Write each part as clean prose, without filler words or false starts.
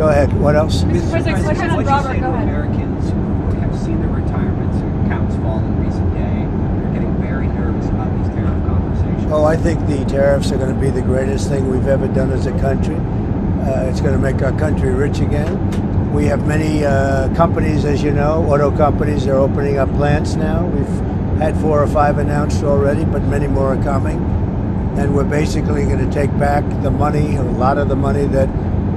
Go ahead. What else? Mr. President, question on Robert. Go ahead. Americans who have seen their retirement accounts fall in recent day are getting very nervous about these tariff conversations. Oh, I think the tariffs are going to be the greatest thing we've ever done as a country. It's going to make our country rich again. We have many companies, as you know, auto companies are opening up plants now. We've had 4 or 5 announced already, but many more are coming. And we're basically going to take back the money, a lot of the money that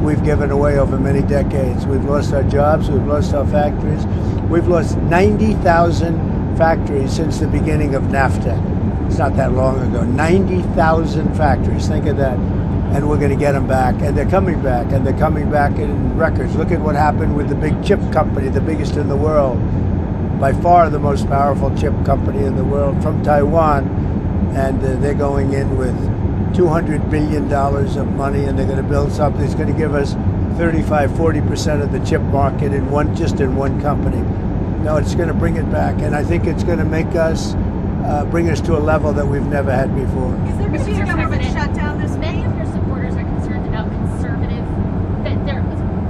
we've given away over many decades. We've lost our jobs, we've lost our factories. We've lost 90,000 factories since the beginning of NAFTA. It's not that long ago. 90,000 factories, think of that. And we're going to get them back, and they're coming back, and they're coming back in records. Look at what happened with the big chip company, the biggest in the world, by far the most powerful chip company in the world, from Taiwan, and they're going in with $200 billion of money, and they're going to build something that's going to give us 35-40% of the chip market in one company. No, it's going to bring it back, and I think it's going to make us bring us to a level that we've never had before. Is there going to be a government shutdown this Many week? of your supporters are concerned about conservative,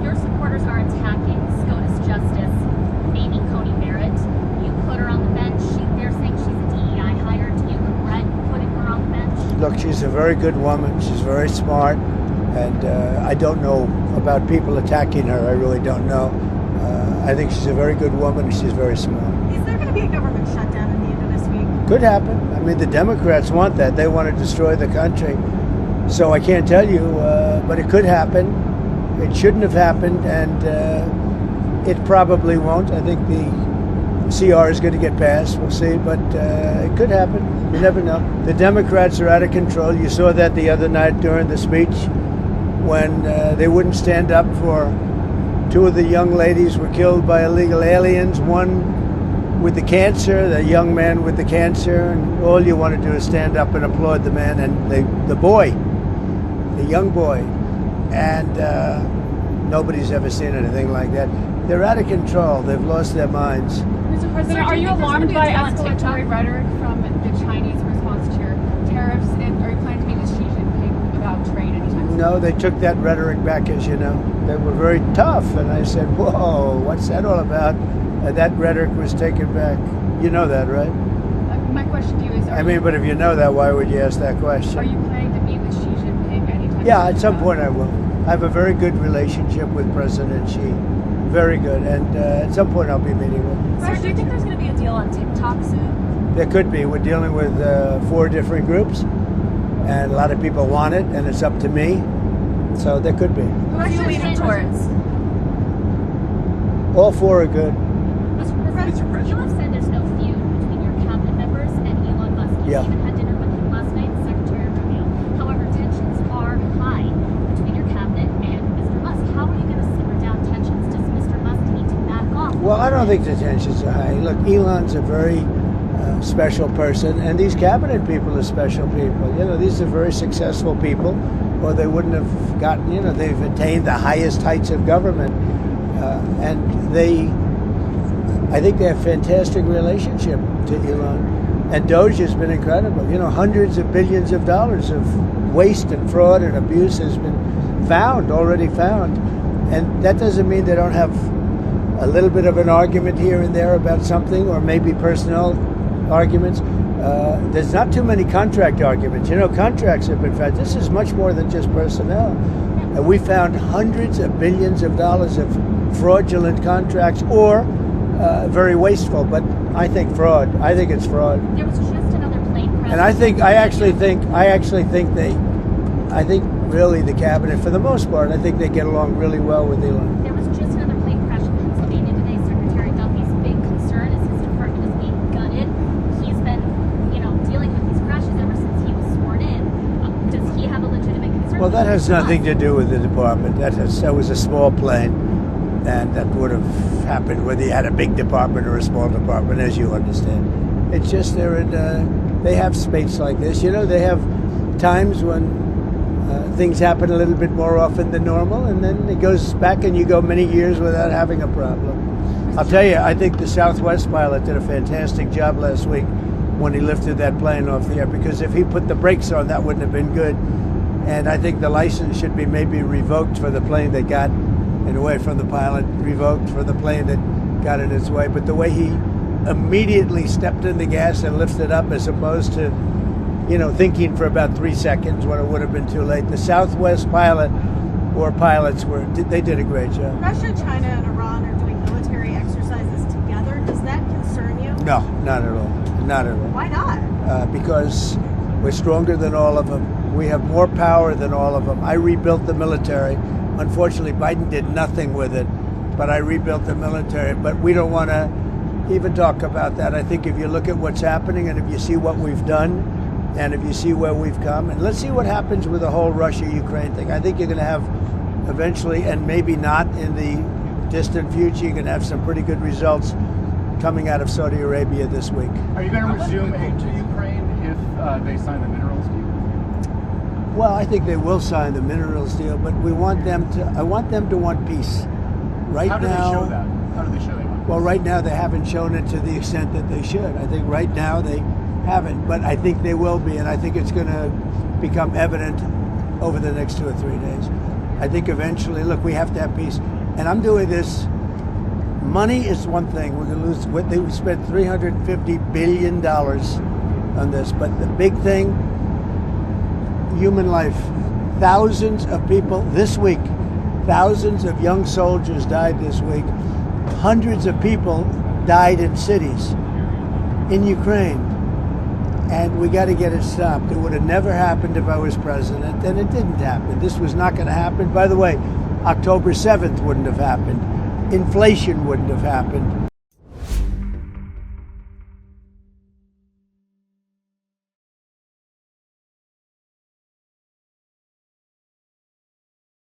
your supporters are attacking SCOTUS Justice, Amy Coney Barrett. You put her on the bench. They're saying she's a DEI hire. Do you regret putting her on the bench? Look, she's a very good woman. She's very smart, and I don't know about people attacking her. I really don't know. I think she's a very good woman, and she's very smart. Is there going to be a government shutdown at the end of this week? Could happen. I mean, the Democrats want that. They want to destroy the country. So I can't tell you, but it could happen. It shouldn't have happened, and it probably won't. I think the CR is going to get passed. We'll see, but it could happen. You never know. The Democrats are out of control. You saw that the other night during the speech when they wouldn't stand up for 2 of the young ladies were killed by illegal aliens. One with the cancer, the young man with the cancer, and all you want to do is stand up and applaud the man and the boy, the young boy, and nobody's ever seen anything like that. They're out of control. They've lost their minds. Mr. President, are you alarmed by escalatory rhetoric from the Chinese response to your tariffs? And are you planning to meet with Xi Jinping about trade anytime soon? No, they took that rhetoric back, as you know. They were very tough, and I said, whoa, what's that all about? That rhetoric was taken back. You know that, right? My question to you is, But if you know that, why would you ask that question? are you planning to meet with Xi Jinping anytime Yeah, soon? at some point I will. I have a very good relationship with President Xi. Very good. And at some point I'll be meeting with him. Sir, do you think there's going to be a deal on TikTok soon? There could be. We're dealing with 4 different groups, and a lot of people want it, and it's up to me. So there could be. Who are you leaning towards? All 4 are good. Mr. President, you have said there's no feud between your cabinet members and Elon Musk. You Yeah. even had dinner with him last night, Secretary Rubio. However, tensions are high between your cabinet and Mr. Musk. How are you going to simmer down tensions? Does Mr. Musk need to back off? Well, I don't think the tensions are high. Look, Elon's a very special person, and these cabinet people are special people. You know, these are very successful people, or they wouldn't have gotten, they've attained the highest heights of government. And I think they have a fantastic relationship to Elon. And Doge has been incredible. Hundreds of billions of dollars of waste and fraud and abuse has been already found. And that doesn't mean they don't have a little bit of an argument here and there about something, or maybe personnel arguments. There's not too many contract arguments. Contracts have been found. This is much more than just personnel. And we found hundreds of billions of dollars of fraudulent contracts, or very wasteful, but I think fraud. I think it's fraud. There was just another plane crash. And I think really the cabinet, for the most part, I think they get along really well with Elon. There was just another plane crash in Pennsylvania today. Secretary Duffy's big concern is his department is being gutted. He's been, dealing with these crashes ever since he was sworn in. Does he have a legitimate concern? Well, that has nothing to do with the department. That was a small plane, and that would have happened whether you had a big department or a small department, as you understand. It's just they have space like this. They have times when things happen a little bit more often than normal, and then it goes back and you go many years without having a problem. I'll tell you, I think the Southwest pilot did a fantastic job last week when he lifted that plane off the air, because if he put the brakes on, that wouldn't have been good. And I think the license should be maybe revoked for the plane that got in a way from the pilot, revoked for the plane that got in its way. But the way he immediately stepped in the gas and lifted up, as opposed to, thinking for about 3 seconds when it would have been too late. The Southwest pilots they did a great job. Russia, China, and Iran are doing military exercises together. Does that concern you? No, not at all. Not at all. Why not? Because we're stronger than all of them. We have more power than all of them. I rebuilt the military. Unfortunately, Biden did nothing with it, but I rebuilt the military. But we don't want to even talk about that. I think if you look at what's happening and if you see what we've done and if you see where we've come, and let's see what happens with the whole Russia-Ukraine thing. I think you're going to have eventually, and maybe not in the distant future, you're going to have some pretty good results coming out of Saudi Arabia this week. Are you going to resume aid to Ukraine if they sign the minerals deal? Well, I think they will sign the minerals deal, but I want them to want peace. Right How do now, they show that? How do they show they want well, right now they haven't shown it to the extent that they should. I think right now they haven't, but I think they will be, and I think it's going to become evident over the next 2 or 3 days. I think eventually, look, we have to have peace. And I'm doing this. Money is one thing. We're going to lose. We spent $350 billion on this. But the big thing, human life. Thousands of people this week, thousands of young soldiers died this week. Hundreds of people died in cities in Ukraine. And we got to get it stopped. It would have never happened if I was president, and it didn't happen. This was not going to happen. By the way, October 7th wouldn't have happened. Inflation wouldn't have happened.